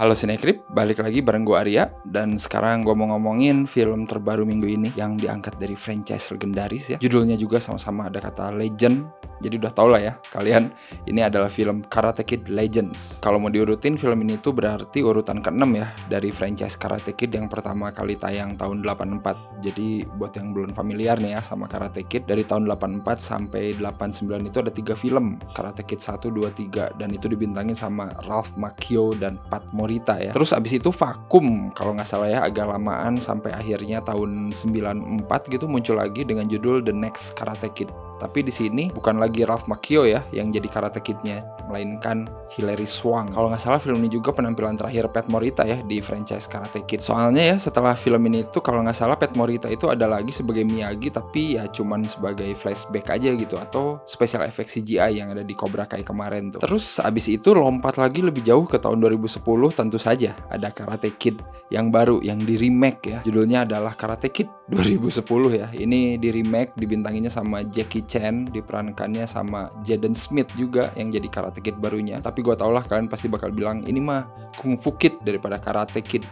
Halo Sinekrip, balik lagi bareng gue Arya. Dan sekarang gue mau ngomongin film terbaru minggu ini yang diangkat dari franchise legendaris ya. Judulnya juga sama-sama ada kata legend. Jadi udah tau lah ya kalian, ini adalah film Karate Kid Legends. Kalau mau diurutin, film ini tuh berarti urutan ke-6 ya dari franchise Karate Kid yang pertama kali tayang tahun 84. Jadi buat yang belum familiar nih ya sama Karate Kid, dari tahun 84 sampai 89 itu ada 3 film, Karate Kid 1, 2, 3, dan itu dibintangin sama Ralph Macchio dan Pat Morita ya. Terus abis itu vakum kalau nggak salah ya, agak lamaan sampai akhirnya tahun 94 gitu muncul lagi dengan judul The Next Karate Kid. Tapi di sini bukan lagi Ralph Macchio ya yang jadi Karate Kid-nya, melainkan Hilary Swank. Kalau nggak salah film ini juga penampilan terakhir Pat Morita ya di franchise Karate Kid. Soalnya ya setelah film ini tuh kalau nggak salah Pat Morita itu ada lagi sebagai Miyagi, tapi ya cuman sebagai flashback aja gitu, atau special effect CGI yang ada di Cobra Kai kemarin tuh. Terus abis itu lompat lagi lebih jauh ke tahun 2010, tentu saja ada Karate Kid yang baru yang di remake ya. Judulnya adalah Karate Kid 2010 ya. Ini di remake, dibintanginya sama Jackie Chan, diperankannya sama Jaden Smith juga yang jadi Karate Kid barunya. Tapi gue tau lah kalian pasti bakal bilang ini mah Kung Fu Kid daripada Karate Kid.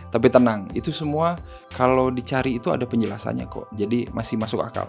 Tapi tenang, itu semua kalau dicari itu ada penjelasannya kok. Jadi masih masuk akal.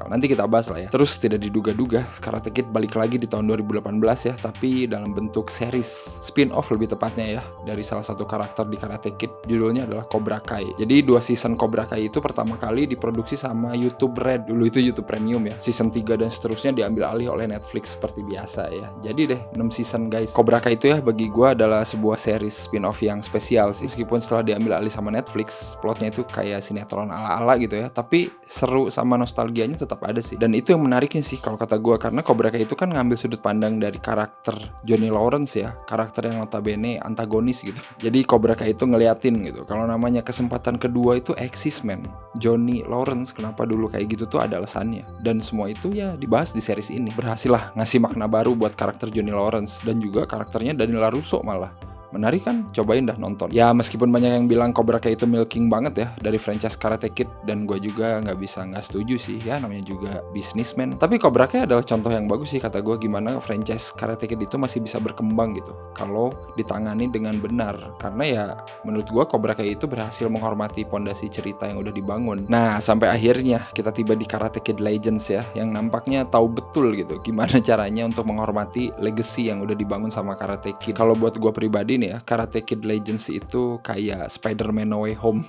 Nanti kita bahas lah ya. Terus tidak diduga-duga, Karate Kid balik lagi di tahun 2018 ya, tapi dalam bentuk series spin-off lebih tepatnya ya, dari salah satu karakter di Karate Kid. Judulnya adalah Cobra Kai. Jadi 2 season Cobra Kai itu pertama kali diproduksi sama YouTube Red. Dulu itu YouTube Premium ya. Season 3 dan seterusnya diambil alih oleh Netflix seperti biasa ya. Jadi deh 6 season guys. Cobra Kai itu ya bagi gue adalah sebuah series spin-off yang spesial sih. Meskipun setelah diambil alih sama Netflix, plotnya itu kayak sinetron ala-ala gitu ya, tapi seru sama nostalgianya tetap ada sih. Dan itu yang menariknya sih kalau kata gue, karena Cobra Kai itu kan ngambil sudut pandang dari karakter Johnny Lawrence ya, karakter yang notabene antagonis gitu. Jadi Cobra Kai itu ngeliatin gitu, kalau namanya kesempatan kedua itu eksis men. Johnny Lawrence kenapa dulu kayak gitu tuh ada alasannya. Dan semua itu ya dibahas di series ini. Berhasil lah ngasih makna baru buat karakter Johnny Lawrence, dan juga karakternya Daniel LaRusso malah. Menarik kan? Cobain dah nonton. Ya meskipun banyak yang bilang Cobra Kai itu milking banget ya dari franchise Karate Kid, dan gue juga nggak setuju sih ya, namanya juga businessman. Tapi Cobra Kai adalah contoh yang bagus sih kata gue, gimana franchise Karate Kid itu masih bisa berkembang gitu kalau ditangani dengan benar. Karena ya menurut gue Cobra Kai itu berhasil menghormati pondasi cerita yang udah dibangun. Nah sampai akhirnya kita tiba di Karate Kid Legends ya, yang nampaknya tahu betul gitu gimana caranya untuk menghormati legacy yang udah dibangun sama Karate Kid. Kalau buat gue pribadi ya, Karate Kid Legends itu kayak Spider-Man No Way Home.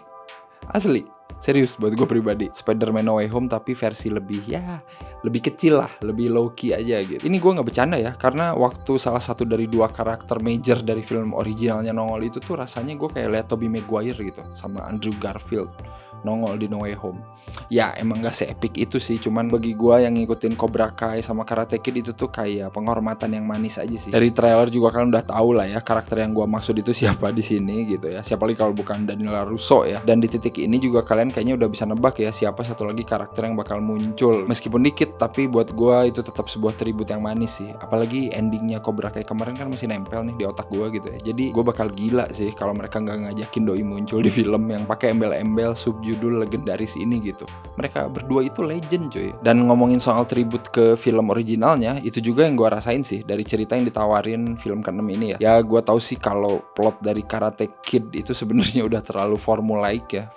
Asli, serius buat gue pribadi. Spider-Man No Way Home tapi versi lebih kecil lah, lebih low key aja gitu. Ini gue gak bercanda ya, karena waktu salah satu dari 2 karakter major dari film originalnya nongol itu tuh rasanya gue kayak liat Tobey Maguire gitu sama Andrew Garfield nongol di No Way Home. Ya emang gak se-epic itu sih, cuman bagi gue yang ngikutin Cobra Kai sama Karate Kid itu tuh kayak penghormatan yang manis aja sih. Dari trailer juga kalian udah tahu lah ya karakter yang gue maksud itu siapa di sini gitu ya. Siapa lagi kalau bukan Daniel LaRusso ya. Dan di titik ini juga kalian kayaknya udah bisa nebak ya siapa satu lagi karakter yang bakal muncul. Meskipun dikit, tapi buat gue itu tetap sebuah tribut yang manis sih. Apalagi endingnya Cobra Kai kemarin kan masih nempel nih di otak gue gitu ya. Jadi gue bakal gila sih kalau mereka nggak ngajakin doi muncul di film yang pakai embel-embel subjudul legendaris ini gitu. Mereka berdua itu legend cuy. Dan ngomongin soal tribut ke film originalnya, itu juga yang gue rasain sih dari cerita yang ditawarin film ke-6 ini ya. Ya gue tahu sih kalau plot dari Karate Kid itu sebenarnya udah terlalu formulaik ya.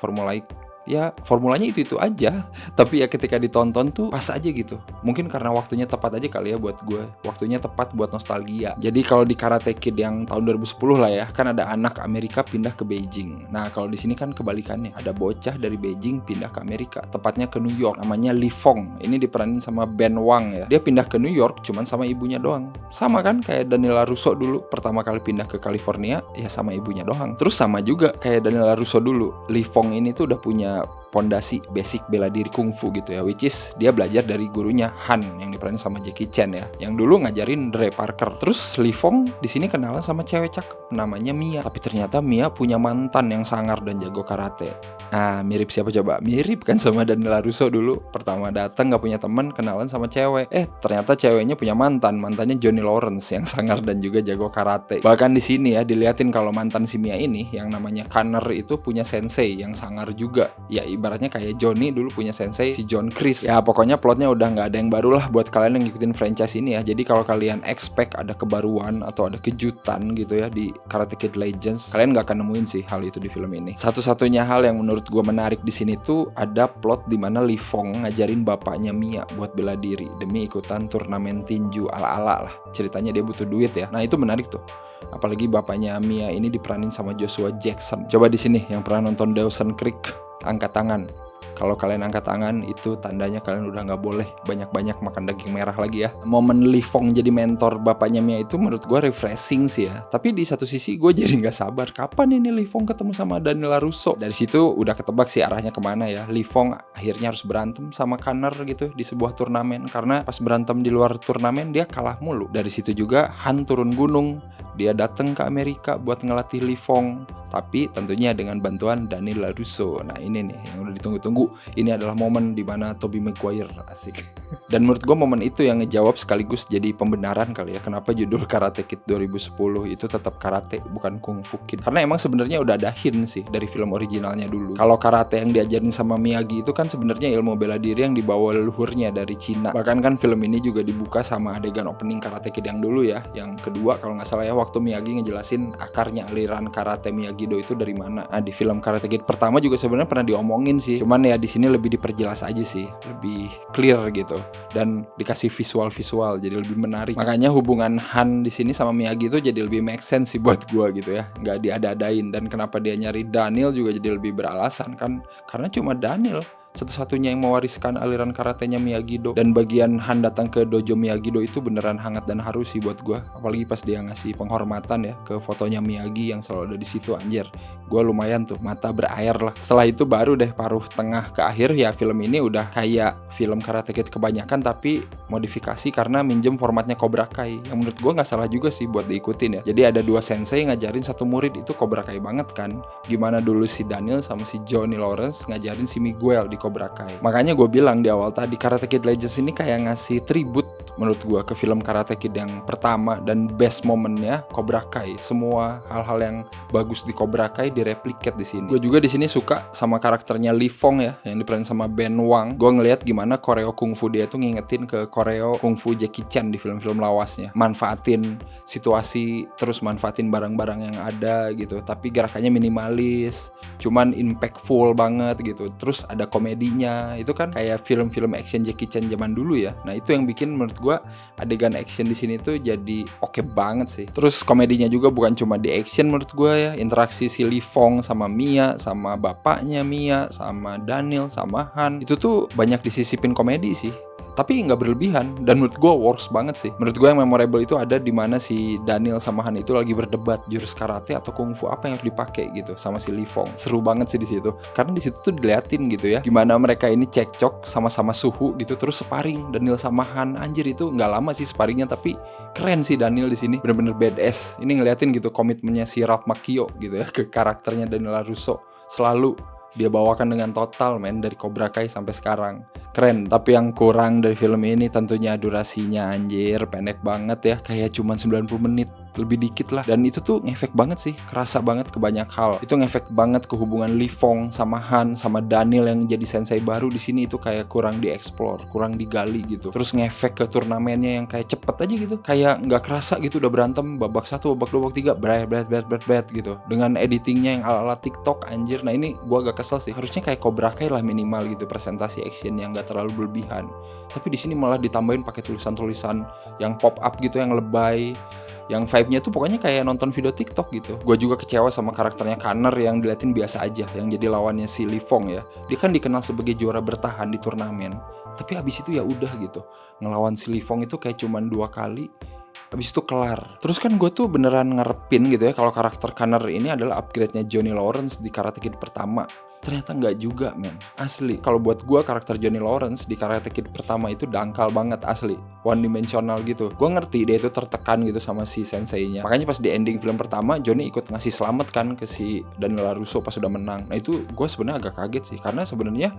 Ya formulanya itu aja, tapi ya ketika ditonton tuh pas aja gitu. Mungkin karena waktunya tepat aja kali ya buat gue. Waktunya tepat buat nostalgia. Jadi kalau di Karate Kid yang tahun 2010 lah ya, kan ada anak Amerika pindah ke Beijing. Nah kalau di sini kan kebalikannya, ada bocah dari Beijing pindah ke Amerika, tepatnya ke New York. Namanya Li Fong. Ini diperanin sama Ben Wang ya. Dia pindah ke New York cuman sama ibunya doang. Sama kan kayak Daniel LaRusso dulu pertama kali pindah ke California ya sama ibunya doang. Terus sama juga kayak Daniel LaRusso dulu. Li Fong ini tuh udah punya pondasi basic bela diri kungfu gitu ya, which is dia belajar dari gurunya Han yang diperanin sama Jackie Chan ya, yang dulu ngajarin Dre Parker. Terus Li Fong di sini kenalan sama cewek cakep namanya Mia, tapi ternyata Mia punya mantan yang sangar dan jago karate. Ah, mirip siapa coba? Mirip kan sama Daniel LaRusso dulu. Pertama datang nggak punya teman, kenalan sama cewek. Ternyata ceweknya punya mantannya Johnny Lawrence yang sangar dan juga jago karate. Bahkan di sini ya diliatin kalau mantan si Mia ini yang namanya Connor itu punya sensei yang sangar juga. Ya ibaratnya kayak Johnny dulu punya sensei si John Chris. Ya pokoknya plotnya udah nggak ada yang baru lah buat kalian yang ngikutin franchise ini ya. Jadi kalau kalian expect ada kebaruan atau ada kejutan gitu ya di Karate Kid Legends, kalian nggak akan nemuin sih hal itu di film ini. Satu-satunya hal yang menurut gue menarik di sini tuh ada plot di mana Li Fong ngajarin bapaknya Mia buat bela diri demi ikutan turnamen tinju ala-ala lah. Ceritanya dia butuh duit ya. Nah itu menarik tuh. Apalagi bapaknya Mia ini diperanin sama Joshua Jackson. Coba di sini yang pernah nonton Dawson Creek, angkat tangan. Kalau kalian angkat tangan itu tandanya kalian udah nggak boleh banyak-banyak makan daging merah lagi ya. Momen Li Fong jadi mentor bapaknya Mia itu menurut gue refreshing sih ya. Tapi di satu sisi gue jadi nggak sabar kapan ini Li Fong ketemu sama Daniel LaRusso. Dari situ udah ketebak sih arahnya kemana ya. Li Fong akhirnya harus berantem sama Connor gitu di sebuah turnamen. Karena pas berantem di luar turnamen dia kalah mulu. Dari situ juga Han turun gunung. Dia datang ke Amerika buat ngelatih Li Fong. Tapi tentunya dengan bantuan Daniel LaRusso. Nah ini nih yang udah ditunggu-tunggu. Ini adalah momen dimana Tobey Maguire asik. Dan menurut gue momen itu yang ngejawab sekaligus jadi pembenaran kali ya kenapa judul Karate Kid 2010 itu tetap karate bukan Kung Fu Kid. Karena emang sebenarnya udah ada hint sih dari film originalnya dulu. Kalau karate yang diajarin sama Miyagi itu kan sebenarnya ilmu bela diri yang dibawa leluhurnya dari Cina. Bahkan kan film ini juga dibuka sama adegan opening Karate Kid yang dulu ya, yang kedua kalau nggak salah ya, waktu Miyagi ngejelasin akarnya aliran karate Miyagi-Do itu dari mana. Nah di film Karate Kid pertama juga sebenarnya pernah diomongin sih, cuman ya di sini lebih diperjelas aja sih, lebih clear gitu dan dikasih visual jadi lebih menarik. Makanya hubungan Han di sini sama Miyagi itu jadi lebih make sense sih buat gua gitu ya, nggak diada-adain. Dan kenapa dia nyari Daniel juga jadi lebih beralasan kan, karena cuma Daniel satu-satunya yang mewariskan aliran karatenya Miyagi-Do. Dan bagian Han datang ke dojo Miyagi-Do itu beneran hangat dan haru sih buat gue. Apalagi pas dia ngasih penghormatan ya ke fotonya Miyagi yang selalu ada di situ, anjir. Gue lumayan tuh, mata berair lah. Setelah itu baru deh paruh tengah ke akhir ya, film ini udah kayak film Karate Kid kebanyakan tapi modifikasi karena minjem formatnya Cobra Kai. Yang menurut gue nggak salah juga sih buat diikutin ya. Jadi ada dua sensei ngajarin satu murid, itu Cobra Kai banget kan. Gimana dulu si Daniel sama si Johnny Lawrence ngajarin si Miguel di Cobra Kai. Makanya gue bilang di awal tadi, Karate Kid Legends ini kayak ngasih tribute menurut gue ke film Karate Kid yang pertama, dan best momennya Cobra Kai. Semua hal-hal yang bagus di Cobra Kai direplikat di sini. Gue juga di sini suka sama karakternya Li Fong ya, yang diperanin sama Ben Wang. Gue ngelihat gimana koreo kungfu dia tuh ngingetin ke koreo kungfu Jackie Chan di film-film lawasnya. Manfaatin situasi, terus manfaatin barang-barang yang ada gitu, tapi gerakannya minimalis, cuman impactful banget gitu. Terus ada komedinya, itu kan kayak film-film action Jackie Chan zaman dulu ya. Nah itu yang bikin menurut gue adegan action di sini tuh jadi oke banget sih. Terus komedinya juga bukan cuma di action menurut gue ya, interaksi si Li Fong sama Mia, sama bapaknya Mia, sama Daniel, sama Han, itu tuh banyak disisipin komedi sih, tapi nggak berlebihan. Dan menurut gue works banget sih. Menurut gue yang memorable itu ada di mana si Daniel sama Han itu lagi berdebat jurus karate atau kungfu apa yang harus dipakai gitu sama si Li Fong. Seru banget sih di situ, karena di situ tuh diliatin gitu ya gimana mereka ini cekcok sama-sama suhu gitu, terus sparring Daniel sama Han. Anjir itu nggak lama sih sparringnya, tapi keren sih Daniel di sini, bener-bener badass. Ini ngeliatin gitu komitmennya si Ralph Macchio gitu ya ke karakternya Daniel LaRusso, selalu dia bawakan dengan total men dari Cobra Kai sampai sekarang. Keren. Tapi yang kurang dari film ini tentunya durasinya, anjir pendek banget ya, kayak cuman 90 menit lebih dikit lah. Dan itu tuh ngefek banget sih, kerasa banget ke banyak hal. Itu ngefek banget ke hubungan Li Fong sama Han sama Daniel yang jadi sensei baru di sini, itu kayak kurang dieksplor, kurang digali gitu. Terus ngefek ke turnamennya yang kayak cepet aja gitu, kayak nggak kerasa gitu udah berantem babak 1, babak 2, babak 3 bret gitu, dengan editingnya yang ala-ala TikTok, anjir. Nah ini gua agak kesel sih, harusnya kayak Cobra Kai lah minimal gitu, presentasi action yang nggak terlalu berlebihan. Tapi di sini malah ditambahin pakai tulisan-tulisan yang pop up gitu, yang lebay, yang vibe-nya tuh pokoknya kayak nonton video TikTok gitu. Gue juga kecewa sama karakternya Connor yang diliatin biasa aja, yang jadi lawannya si Li Fong ya. Dia kan dikenal sebagai juara bertahan di turnamen, tapi habis itu ya udah gitu, ngelawan si Li Fong itu kayak cuman 2 kali, Habis itu kelar. Terus kan gue tuh beneran ngarepin gitu ya kalau karakter Connor ini adalah upgrade-nya Johnny Lawrence di Karate Kid pertama. Ternyata nggak juga, men. Asli. Kalau buat gue karakter Johnny Lawrence di Karate Kid pertama itu dangkal banget, asli. One dimensional gitu. Gue ngerti dia itu tertekan gitu sama si sensei-nya. Makanya pas di ending film pertama, Johnny ikut ngasih selamat kan ke si Daniel LaRusso pas udah menang. Nah itu gue sebenarnya agak kaget sih, karena sebenarnya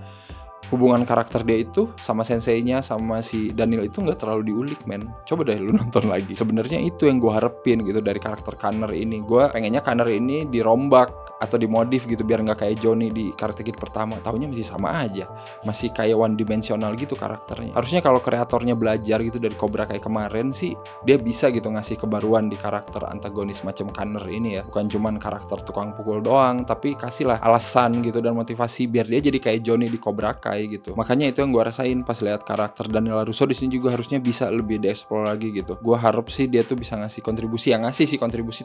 hubungan karakter dia itu sama senseinya sama si Daniel itu nggak terlalu diulik, men. Coba deh lu nonton lagi. Sebenarnya itu yang gue harapin gitu dari karakter Connor ini. Gue pengennya Connor ini dirombak atau dimodif gitu biar nggak kayak Johnny di Karate Kid pertama. Taunya masih sama aja, masih kayak one dimensional gitu karakternya. Harusnya kalau kreatornya belajar gitu dari Cobra kayak kemarin sih, dia bisa gitu ngasih kebaruan di karakter antagonis macam Connor ini ya. Bukan cuman karakter tukang pukul doang, tapi kasihlah alasan gitu dan motivasi biar dia jadi kayak Johnny di Cobra Kai gitu. Makanya itu yang gue rasain pas lihat karakter Daniel LaRusso di sini juga harusnya bisa lebih dieksplor lagi gitu. Gue harap sih dia tuh bisa ngasih kontribusi,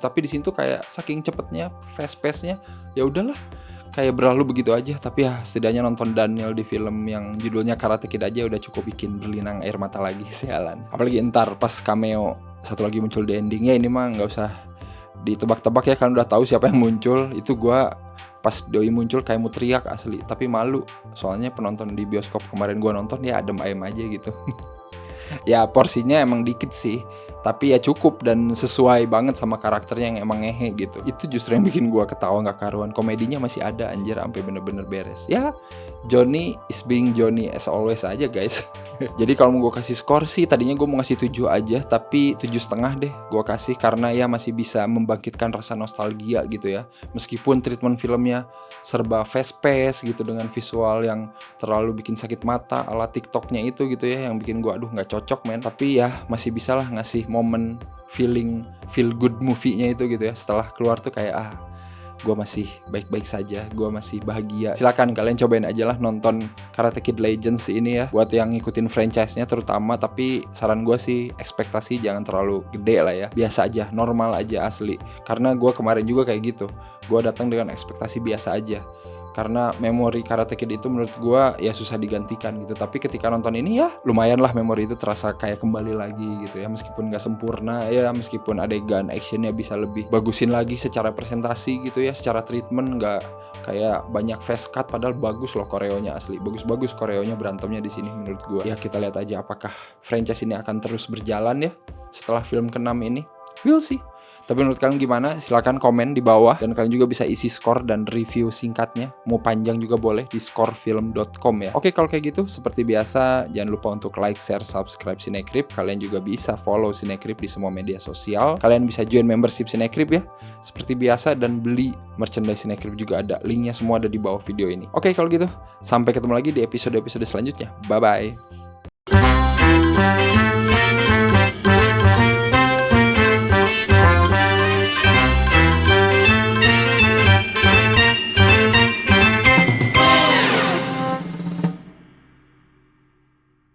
tapi di sini tuh kayak saking cepetnya, fast pace-nya, ya udahlah, kayak berlalu begitu aja. Tapi ya setidaknya nonton Daniel di film yang judulnya Karate Kid aja udah cukup bikin berlinang air mata lagi, sialan. Apalagi ntar pas cameo satu lagi muncul di endingnya, ini mah nggak usah ditebak-tebak ya, kalian udah tahu siapa yang muncul. Itu gue pas doi muncul kayak mau teriak asli, tapi malu soalnya penonton di bioskop kemarin gue nonton ya adem ayem aja gitu. Ya porsinya emang dikit sih, tapi ya cukup dan sesuai banget sama karakternya yang emang ngehe gitu. Itu justru yang bikin gue ketawa gak karuan. Komedinya masih ada anjir, sampai bener-bener beres. Ya Johnny is being Johnny as always aja guys. Jadi kalau mau gue kasih skor sih, tadinya gue mau ngasih 7 aja, tapi 7,5 deh gue kasih, karena ya masih bisa membangkitkan rasa nostalgia gitu ya. Meskipun treatment filmnya serba fast pace gitu dengan visual yang terlalu bikin sakit mata ala TikToknya itu gitu ya, yang bikin gue aduh nggak cocok, men. Tapi ya masih bisa lah ngasih momen feel good movie-nya itu gitu ya. Setelah keluar tuh kayak gue masih baik-baik saja, gue masih bahagia. Silakan kalian cobain aja lah nonton Karate Kid Legends ini ya, buat yang ngikutin franchise-nya terutama. Tapi saran gue sih ekspektasi jangan terlalu gede lah ya, biasa aja, normal aja asli. Karena gue kemarin juga kayak gitu, gue datang dengan ekspektasi biasa aja, karena memori Karate Kid itu menurut gue ya susah digantikan gitu. Tapi ketika nonton ini ya lumayan lah, memori itu terasa kayak kembali lagi gitu ya. Meskipun gak sempurna ya, meskipun adegan actionnya bisa lebih bagusin lagi secara presentasi gitu ya, secara treatment gak kayak banyak fast cut, padahal bagus loh koreonya, asli bagus-bagus koreonya, berantemnya di sini menurut gue. Ya kita lihat aja apakah franchise ini akan terus berjalan ya setelah film ke-6 ini. We'll see. Tapi menurut kalian gimana? Silahkan komen di bawah. Dan kalian juga bisa isi skor dan review singkatnya, mau panjang juga boleh, di scorefilm.com ya. Oke, kalau kayak gitu seperti biasa jangan lupa untuk like, share, subscribe Cinecrip. Kalian juga bisa follow Cinecrip di semua media sosial. Kalian bisa join membership Cinecrip ya seperti biasa, dan beli merchandise Cinecrip juga ada. Linknya semua ada di bawah video ini. Oke, kalau gitu sampai ketemu lagi di episode-episode selanjutnya. Bye bye.